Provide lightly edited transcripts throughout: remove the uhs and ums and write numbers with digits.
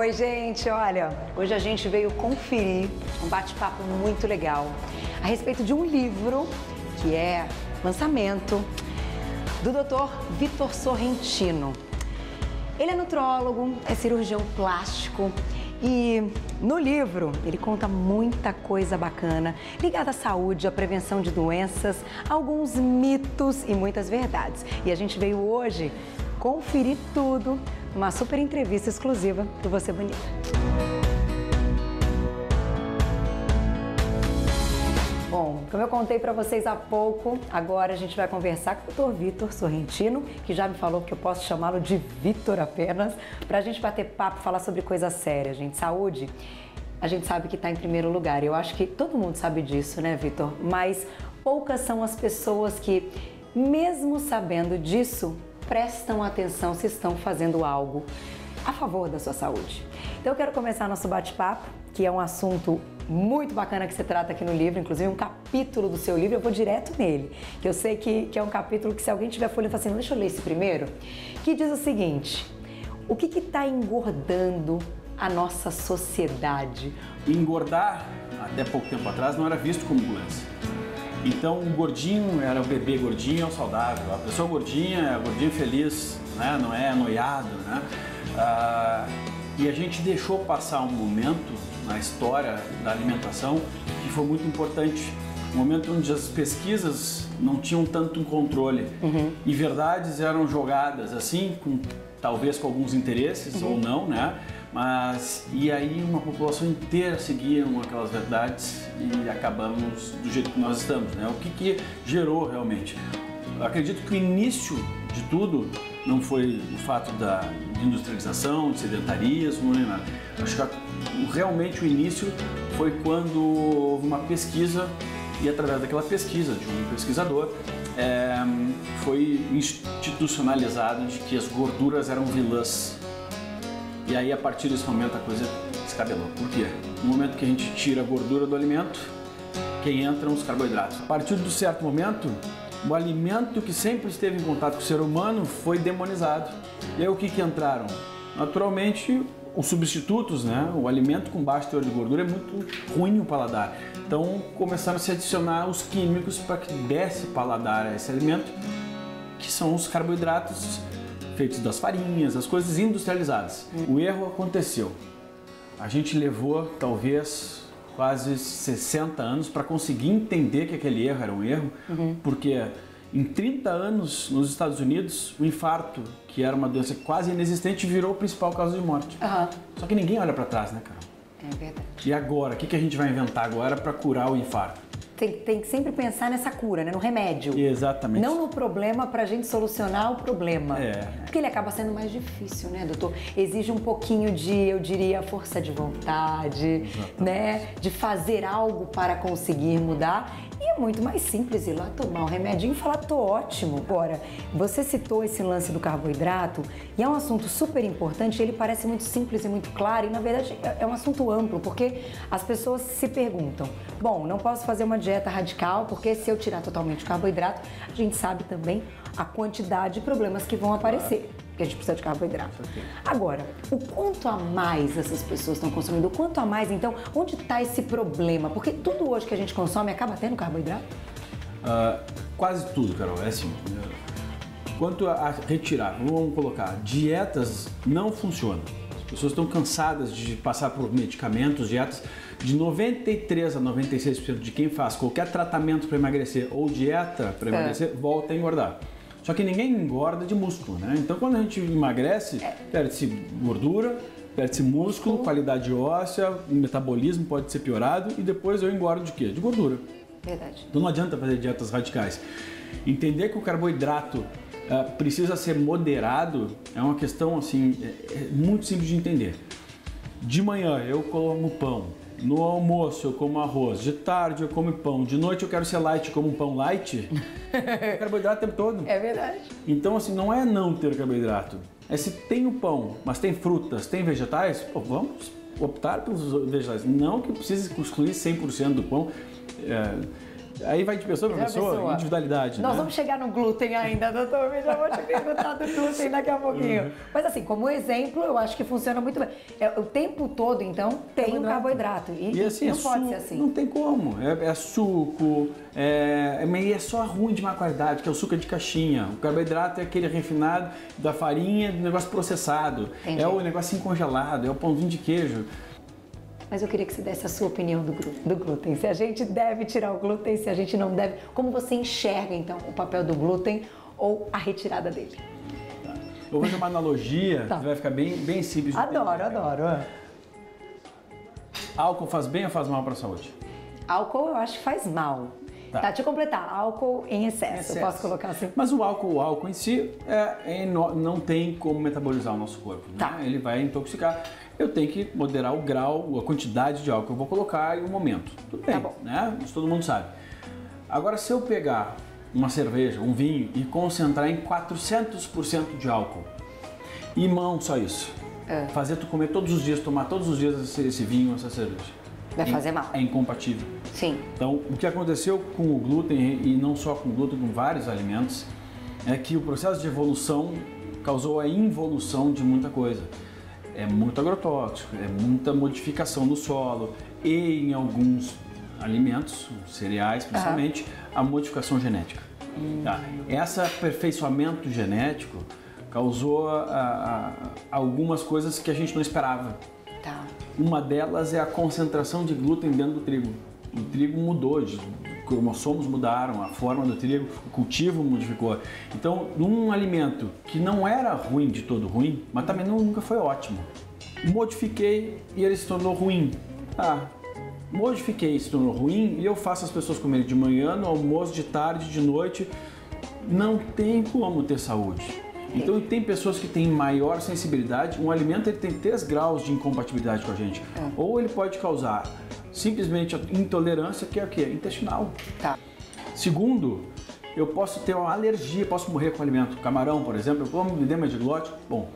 Oi, gente, olha, hoje a gente veio conferir um bate-papo muito legal a respeito de um livro que é lançamento do Dr. Vitor Sorrentino. Ele é nutrólogo, é cirurgião plástico e no livro ele conta muita coisa bacana ligada à saúde, à prevenção de doenças, alguns mitos e muitas verdades. E a gente veio hoje conferir tudo numa super entrevista exclusiva do Você Bonita. Bom, como eu contei para vocês há pouco, agora a gente vai conversar com o Dr. Vitor Sorrentino, que já me falou que eu posso chamá-lo de Vitor apenas, para a gente bater papo, falar sobre coisa séria, gente. Saúde, a gente sabe que está em primeiro lugar. Eu acho que todo mundo sabe disso, né, Vitor? Mas poucas são as pessoas que, mesmo sabendo disso, prestam atenção se estão fazendo algo a favor da sua saúde. Então eu quero começar nosso bate-papo, que é um assunto muito bacana que você trata aqui no livro, inclusive um capítulo do seu livro, eu vou direto nele, que eu sei que é um capítulo que se alguém tiver folha, fala assim, deixa eu ler esse primeiro, que diz o seguinte: o que está engordando a nossa sociedade? Engordar, até pouco tempo atrás, não era visto como doença. Então, o gordinho era o bebê gordinho, é o saudável. A pessoa gordinha é o gordinho feliz, né? Não é anoiado, né? E a gente deixou passar um momento na história da alimentação que foi muito importante. Um momento onde as pesquisas não tinham tanto controle e verdades eram jogadas assim, talvez com alguns interesses ou não, né? Mas, e aí uma população inteira seguia aquelas verdades e acabamos do jeito que nós estamos, né? O que gerou realmente? Eu acredito que o início de tudo não foi o fato da industrialização, de sedentarismo, nem nada. Acho que realmente o início foi quando houve uma pesquisa e através daquela pesquisa de um pesquisador foi institucionalizado de que as gorduras eram vilãs. E aí, a partir desse momento, a coisa descabelou. Por quê? No momento que a gente tira a gordura do alimento, quem entram os carboidratos. A partir de um certo momento, o alimento que sempre esteve em contato com o ser humano foi demonizado. E aí, o que entraram? Naturalmente, os substitutos, né? O alimento com baixo teor de gordura é muito ruim no paladar. Então, começaram a se adicionar os químicos para que desse paladar a esse alimento, que são os carboidratos feitos das farinhas, as coisas industrializadas. O erro aconteceu. A gente levou talvez quase 60 anos para conseguir entender que aquele erro era um erro, porque em 30 anos nos Estados Unidos o infarto, que era uma doença quase inexistente, virou a principal causa de morte. Só que ninguém olha para trás, né, Carol? É verdade. E agora? O que a gente vai inventar agora para curar o infarto? Tem que sempre pensar nessa cura, né? No remédio. Exatamente. Não no problema para a gente solucionar o problema. É. Porque ele acaba sendo mais difícil, né, doutor? Exige um pouquinho de, eu diria, força de vontade, né? De fazer algo para conseguir mudar. E é muito mais simples ir lá tomar um remedinho e falar, tô ótimo. Agora, você citou esse lance do carboidrato e é um assunto super importante, ele parece muito simples e muito claro e, na verdade, é um assunto amplo, porque as pessoas se perguntam, bom, não posso fazer uma dieta radical, porque se eu tirar totalmente o carboidrato, a gente sabe também a quantidade de problemas que vão aparecer. Que a gente precisa de carboidrato. Agora, o quanto a mais essas pessoas estão consumindo? O quanto a mais, então, onde está esse problema? Porque tudo hoje que a gente consome acaba tendo carboidrato? Quase tudo, Carol, é assim. Quanto a retirar, vamos colocar, dietas não funcionam. As pessoas estão cansadas de passar por medicamentos, dietas. De 93% a 96% de quem faz qualquer tratamento para emagrecer ou dieta para emagrecer, volta a engordar. Só que ninguém engorda de músculo, né? Então, quando a gente emagrece, perde-se gordura, perde-se músculo, qualidade óssea, o metabolismo pode ser piorado e depois eu engordo de quê? De gordura. Verdade. Então, não adianta fazer dietas radicais. Entender que o carboidrato precisa ser moderado é uma questão, assim, muito simples de entender. De manhã eu como pão. No almoço eu como arroz, de tarde eu como pão, de noite eu quero ser light, como um pão light, carboidrato o tempo todo. É verdade. Então, assim, não é não ter carboidrato, é se tem o pão, mas tem frutas, tem vegetais, pô, vamos optar pelos vegetais. Não que precise excluir 100% do pão, Aí vai de pessoa para pessoa, individualidade. Nós né? vamos chegar no glúten ainda, doutor. Eu já vou te perguntar do glúten daqui a pouquinho. Mas assim, como exemplo, eu acho que funciona muito bem. O tempo todo, então, tem um carboidrato. E assim, não pode ser assim. Não tem como. É suco, é só ruim de má qualidade, que é o suco de caixinha. O carboidrato é aquele refinado da farinha, do negócio processado. Entendi. É o negocinho congelado, é o pãozinho de queijo. Mas eu queria que você desse a sua opinião do glúten. Se a gente deve tirar o glúten, se a gente não deve. Como você enxerga, então, o papel do glúten ou a retirada dele? Tá. Eu vou fazer uma analogia, que vai ficar bem simples. Adoro. Álcool faz bem ou faz mal para a saúde? Álcool eu acho que faz mal. Tá, deixa eu completar. Álcool em excesso. Eu posso colocar assim? Mas o álcool em si não tem como metabolizar o nosso corpo. Né? Tá. Ele vai intoxicar. Eu tenho que moderar o grau, a quantidade de álcool que eu vou colocar e o momento. Tudo bem, Tá bom. né? Isso todo mundo sabe. Agora, se eu pegar uma cerveja, um vinho e concentrar em 400% de álcool e não só isso, fazer tu comer todos os dias, tomar todos os dias esse vinho, essa cerveja. Vai fazer mal. É incompatível. Sim. Então, o que aconteceu com o glúten, e não só com o glúten, com vários alimentos, é que o processo de evolução causou a involução de muita coisa. É muito agrotóxico, é muita modificação no solo e em alguns alimentos, cereais principalmente, a modificação genética. Tá? Esse aperfeiçoamento genético causou algumas coisas que a gente não esperava. Tá. Uma delas é a concentração de glúten dentro do trigo. O trigo mudou, os cromossomos mudaram, a forma do trigo, o cultivo modificou. Então, num alimento que não era ruim de todo ruim, mas também nunca foi ótimo, modifiquei e ele se tornou ruim. Modifiquei e se tornou ruim e eu faço as pessoas comerem de manhã, no almoço, de tarde, de noite. Não tem como ter saúde. Então tem pessoas que têm maior sensibilidade. Um alimento ele tem 3 graus de incompatibilidade com a gente. Ou ele pode causar simplesmente a intolerância, que é o quê? Intestinal. Tá. Segundo, eu posso ter uma alergia, posso morrer com o alimento. Camarão, por exemplo, eu como edema de glote. Bom.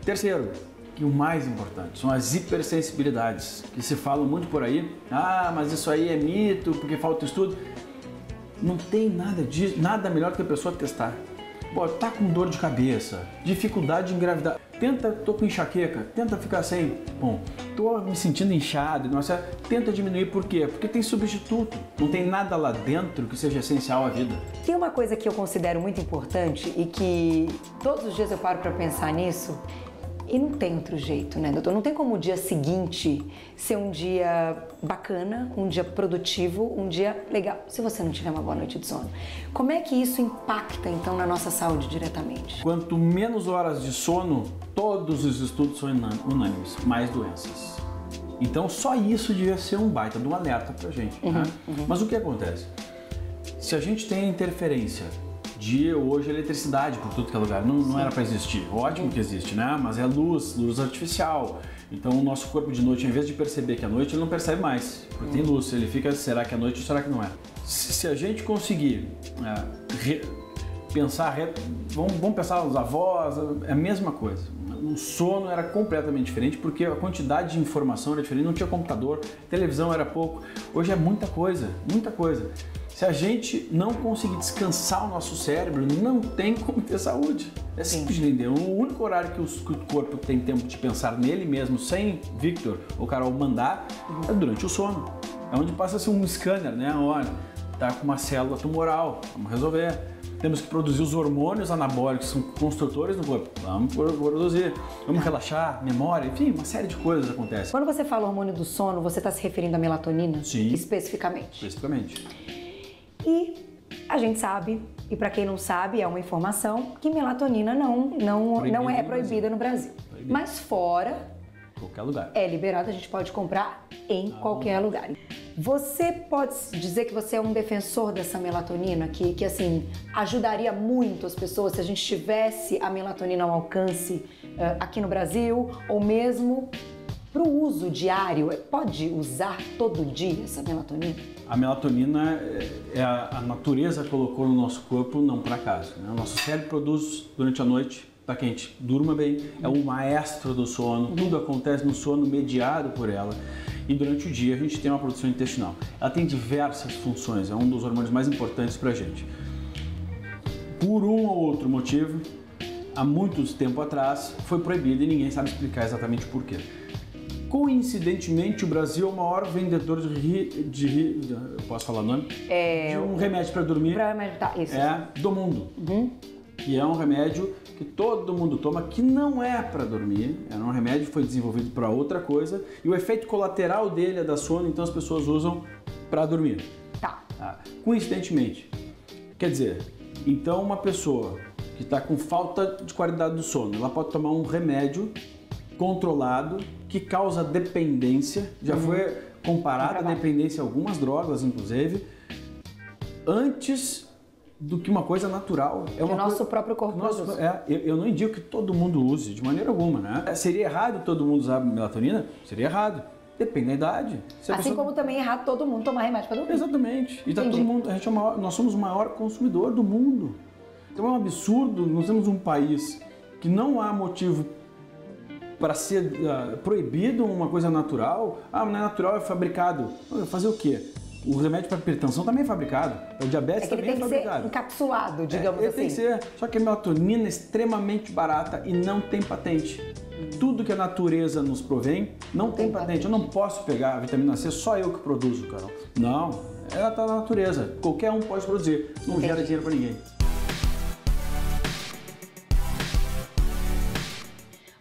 Terceiro, que o mais importante, são as hipersensibilidades, que se falam muito por aí. Mas isso aí é mito, porque falta estudo. Não tem nada disso, nada melhor do que a pessoa testar. Pô, tá com dor de cabeça, dificuldade de engravidar, tô com enxaqueca, tenta ficar sem. Bom, tô me sentindo inchado, tenta diminuir, por quê? Porque tem substituto, não tem nada lá dentro que seja essencial à vida. Tem uma coisa que eu considero muito importante e que todos os dias eu paro para pensar nisso. E não tem outro jeito, né, doutor? Não tem como o dia seguinte ser um dia bacana, um dia produtivo, um dia legal, se você não tiver uma boa noite de sono. Como é que isso impacta, então, na nossa saúde diretamente? Quanto menos horas de sono, todos os estudos são unânimes, mais doenças. Então, só isso devia ser um baita de um alerta pra gente. Né? Mas o que acontece? Se a gente tem interferência hoje eletricidade por tudo que é lugar, não era para existir, ótimo que existe, né? Mas é luz artificial, então o nosso corpo de noite, em vez de perceber que é noite, ele não percebe mais, porque tem luz, ele fica, será que é noite ou será que não é? Se a gente conseguir vamos pensar os avós, é a mesma coisa, o sono era completamente diferente, porque a quantidade de informação era diferente, não tinha computador, televisão era pouco, hoje é muita coisa, muita coisa. Se a gente não conseguir descansar o nosso cérebro, não tem como ter saúde. É simples de entender. O único horário que o corpo tem tempo de pensar nele mesmo, sem Victor ou Carol mandar, é durante o sono. É onde passa a ser um scanner, né? Olha, tá com uma célula tumoral, vamos resolver. Temos que produzir os hormônios anabólicos, que são construtores no corpo. Vamos produzir, vamos relaxar, memória, enfim, uma série de coisas acontecem. Quando você fala hormônio do sono, você está se referindo à melatonina? Sim. Especificamente? Especificamente. E a gente sabe, e para quem não sabe, é uma informação, que melatonina não é proibida no Brasil. Mas fora, qualquer lugar. É liberado, a gente pode comprar em qualquer lugar. Você pode dizer que você é um defensor dessa melatonina, que assim, ajudaria muito as pessoas se a gente tivesse a melatonina ao alcance aqui no Brasil, ou mesmo para o uso diário? Pode usar todo dia essa melatonina? A melatonina, a natureza colocou no nosso corpo, não por acaso. Né? O nosso cérebro produz durante a noite, tá quente, durma bem, é o maestro do sono, tudo acontece no sono mediado por ela. e durante o dia a gente tem uma produção intestinal. Ela tem diversas funções, é um dos hormônios mais importantes para a gente. Por um ou outro motivo, há muito tempo atrás, foi proibido e ninguém sabe explicar exatamente por quê. Coincidentemente, o Brasil é o maior vendedor eu posso falar o nome? De um remédio para dormir do mundo. Que é um remédio que todo mundo toma, que não é para dormir, é um remédio que foi desenvolvido para outra coisa e o efeito colateral dele é da sono, então as pessoas usam para dormir. Coincidentemente. Quer dizer, então uma pessoa que está com falta de qualidade do sono, ela pode tomar um remédio controlado que causa dependência, já foi comparada a dependência a algumas drogas, inclusive, antes do que uma coisa natural. É o nosso próprio corpo. Eu não indico que todo mundo use, de maneira alguma, né? Seria errado todo mundo usar melatonina? Seria errado. Depende da idade. Assim como também é errado todo mundo tomar remédio para dormir. Exatamente. E tá todo mundo, nós somos o maior consumidor do mundo. Então é um absurdo, nós temos um país que não há motivo para ser proibido uma coisa natural. Não é natural, é fabricado. Fazer o quê? O remédio para hipertensão também é fabricado. O diabetes também é fabricado. Ele tem que ser encapsulado, digamos assim. Tem que ser. Só que a melatonina é extremamente barata e não tem patente. Tudo que a natureza nos provém não tem patente. Eu não posso pegar a vitamina C, só eu que produzo, Carol. Não, ela está na natureza. Qualquer um pode produzir. Não gera dinheiro para ninguém.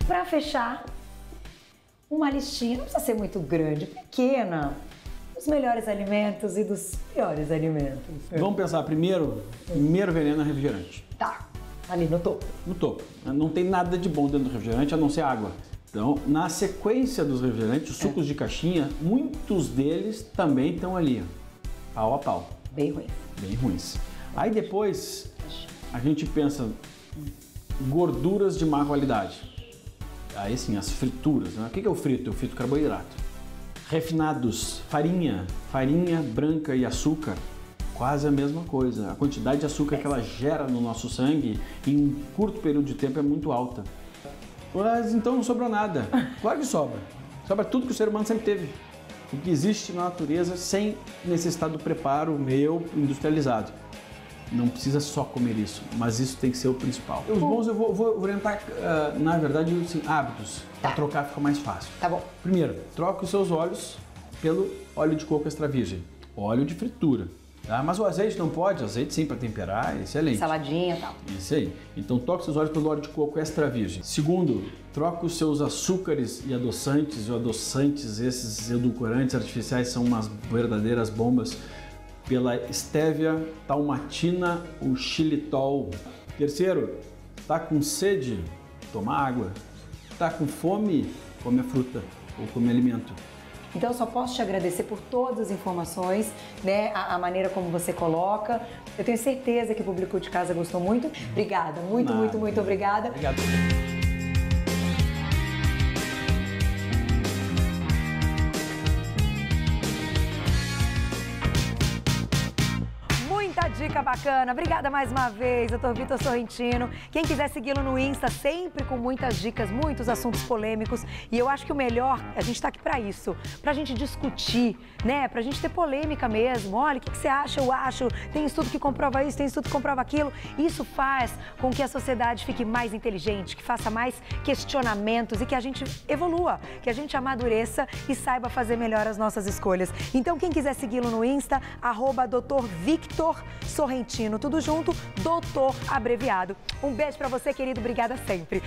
Para fechar, uma listinha, não precisa ser muito grande, pequena, dos melhores alimentos e dos piores alimentos. Vamos pensar, primeiro veneno é refrigerante. Tá, ali no topo. No topo. Não tem nada de bom dentro do refrigerante, a não ser água. Então, na sequência dos refrigerantes, os sucos de caixinha, muitos deles também estão ali, pau a pau. Bem ruins. Bem ruins. Aí depois, a gente pensa gorduras de má qualidade. Aí sim, as frituras, né? O que é o frito? Eu frito carboidrato. Refinados, farinha branca e açúcar, quase a mesma coisa. A quantidade de açúcar que ela gera no nosso sangue em um curto período de tempo é muito alta. Mas então não sobrou nada. Claro que sobra. Sobra tudo que o ser humano sempre teve. O que existe na natureza sem necessitar do preparo industrializado. Não precisa só comer isso, mas isso tem que ser o principal. Os bons eu vou orientar, na verdade, assim, hábitos. Para trocar fica mais fácil. Tá bom. Primeiro, troca os seus óleos pelo óleo de coco extra virgem. Óleo de fritura. Tá? Mas o azeite não pode, azeite sim para temperar, excelente. Saladinha e tal. Isso aí. Então troca os seus óleos pelo óleo de coco extra virgem. Segundo, troca os seus açúcares e adoçantes, esses edulcorantes artificiais são umas verdadeiras bombas, pela estévia, talmatina, o xilitol. Terceiro, tá com sede? Toma água. Tá com fome? Come a fruta ou come alimento. Então eu só posso te agradecer por todas as informações, né? A maneira como você coloca. Eu tenho certeza que o público de casa gostou muito. Obrigada, muito obrigada. Obrigado. Dica bacana, obrigada mais uma vez, Dr. Vitor Sorrentino. Quem quiser segui-lo no Insta, sempre com muitas dicas, muitos assuntos polêmicos. E eu acho que o melhor, a gente tá aqui pra isso, pra gente discutir, né? Pra gente ter polêmica mesmo. Olha, o que você acha? Eu acho. Tem estudo que comprova isso, tem estudo que comprova aquilo. Isso faz com que a sociedade fique mais inteligente, que faça mais questionamentos e que a gente evolua, que a gente amadureça e saiba fazer melhor as nossas escolhas. Então, quem quiser segui-lo no Insta, @Dr. Victor Sorrentino, tudo junto, doutor abreviado. Um beijo pra você, querido, obrigada sempre.